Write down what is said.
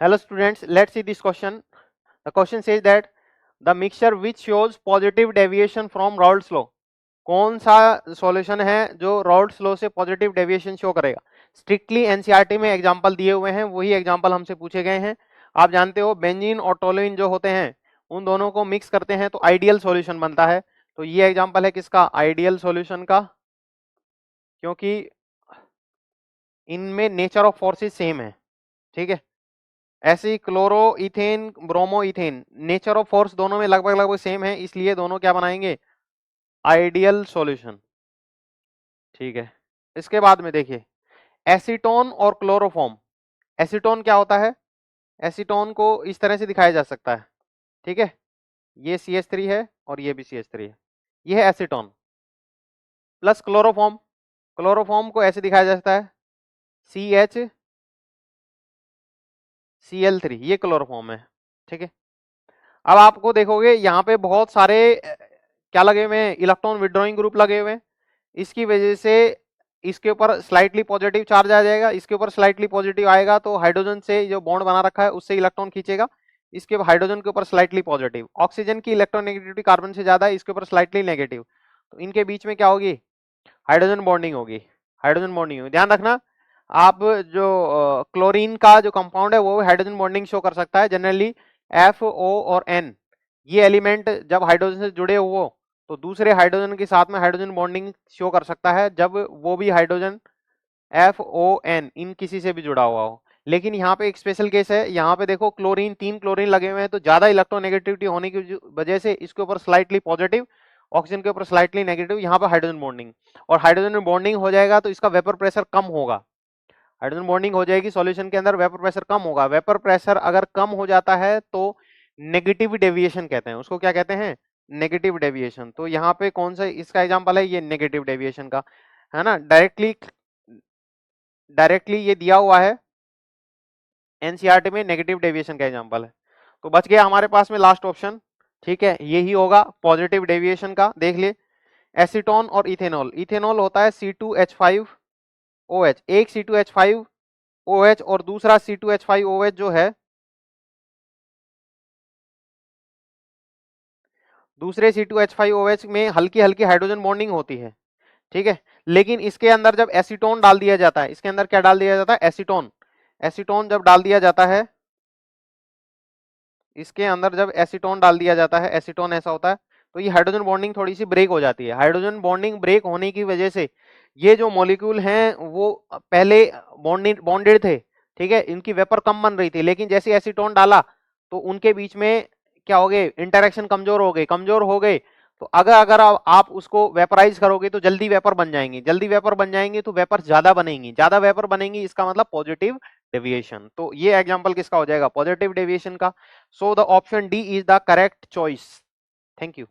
Hello students, let's see this question. The question says that the mixture which shows positive deviation from Raoult's law. कौन सा solution है जो Raoult's law से positive deviation show करेगा? Strictly NCERT में example दिए हुए हैं, वही एग्जांपल हमसे पूछे गए हैं। आप जानते हो बेंजीन और टोलुइन जो होते हैं उन दोनों को मिक्स करते हैं तो आइडियल सॉल्यूशन बनता है। तो ये एग्जांपल है किसका? आइडियल सॉल्यूशन का, क्योंकि इनमें नेचर ऑफ फोर्सेस सेम है। ठीक है, ऐसे ही chloro ethane bromo ethane, nature of force दोनों में लगभग लगभग सेम है, इसलिए दोनों क्या बनाएंगे? Ideal solution. ठीक है, इसके बाद में देखिए एसीटोन और क्लोरोफॉर्म। एसीटोन क्या होता है? एसीटोन को इस तरह से दिखाया जा सकता है। ठीक है, ये CH3 है और ये भी CH3 है, ये है एसीटोन। प्लस क्लोरोफॉर्म, क्लोरोफॉर्म को ऐसे दिखाया जा सकता है CHCl3, ये क्लोरोफॉर्म है। ठीक है, अब आपको देखोगे यहाँ पे बहुत सारे क्या लगे हुए हैं? इलेक्ट्रॉन विड्रॉइंग ग्रुप लगे हुए हैं। इसकी वजह से इसके ऊपर स्लाइटली पॉजिटिव चार्ज आ जाएगा, इसके ऊपर स्लाइटली पॉजिटिव आएगा तो हाइड्रोजन से जो बॉन्ड बना रखा है उससे इलेक्ट्रॉन खींचेगा, इसके हाइड्रोजन के ऊपर स्लाइटली पॉजिटिव। ऑक्सीजन की इलेक्ट्रोनेगेटिविटी कार्बन से ज्यादा है, इसके ऊपर स्लाइटली नेगेटिव, तो इनके बीच में क्या होगी? हाइड्रोजन बॉन्डिंग होगी। हाइड्रोजन बॉन्डिंग होगी, ध्यान रखना। आप जो क्लोरीन का जो कंपाउंड है वो हाइड्रोजन बॉन्डिंग शो कर सकता है। जनरली FO और N, ये एलिमेंट जब हाइड्रोजन से जुड़े हो तो दूसरे हाइड्रोजन के साथ में हाइड्रोजन बॉन्डिंग शो कर सकता है जब वो भी हाइड्रोजन FON इन किसी से भी जुड़ा हुआ हो। लेकिन यहाँ पे एक स्पेशल केस है, यहाँ पे देखो क्लोरीन, 3 क्लोरीन लगे हुए हैं तो ज्यादा इलेक्ट्रोनेगेटिविटी होने की वजह से इसके ऊपर स्लाइटली पॉजिटिव, ऑक्सीजन के ऊपर स्लाइटली नेगेटिव, यहाँ पे हाइड्रोजन बॉन्डिंग। और हाइड्रोजन में बॉन्डिंग हो जाएगा तो इसका वेपर प्रेशर कम होगा। हाइड्रोजन बॉन्डिंग हो जाएगी सॉल्यूशन के अंदर, वेपर प्रेशर कम होगा। वेपर प्रेशर अगर कम हो जाता है तो नेगेटिव डेविएशन कहते हैं उसको। क्या कहते हैं? Negative deviation. तो यहाँ पे कौन सा इसका एग्जांपल है? ये नेगेटिव डेविएशन का है ना। डायरेक्टली ये दिया हुआ है एनसीईआरटी में, नेगेटिव डेविएशन का एग्जांपल है। तो बच गया हमारे पास में लास्ट ऑप्शन। ठीक है, यही होगा पॉजिटिव डेविएशन का। देख लिए एसीटोन और इथेनॉल। इथेनॉल होता है C2H5OH, एक C2H5OH और दूसरा C2H5OH जो है, दूसरे C2H5OH में हल्की हल्की हाइड्रोजन बॉन्डिंग होती है। ठीक है, लेकिन इसके अंदर जब एसीटोन डाल दिया जाता है, इसके अंदर क्या डाल दिया जाता है? एसीटोन। एसीटोन जब डाल दिया जाता है, इसके अंदर जब एसीटोन डाल दिया जाता है, एसीटोन ऐसा होता है तो ये हाइड्रोजन बॉन्डिंग थोड़ी सी ब्रेक हो जाती है। हाइड्रोजन बॉन्डिंग ब्रेक होने की वजह से ये जो मॉलिक्यूल हैं वो पहले बॉन्डेड थे, ठीक है, इनकी वेपर कम बन रही थी, लेकिन जैसे एसीटोन डाला तो उनके बीच में क्या हो गए? इंटरेक्शन कमजोर हो गए। कमजोर हो गए तो अगर अगर आप उसको वेपराइज करोगे तो जल्दी वेपर बन जाएंगी। जल्दी वेपर बन जाएंगी तो वेपर ज्यादा बनेंगी। ज्यादा वेपर बनेंगी इसका मतलब पॉजिटिव डेविएशन। तो ये एग्जांपल किसका हो जाएगा? पॉजिटिव डेविएशन का। So the option D is the correct choice. Thank you.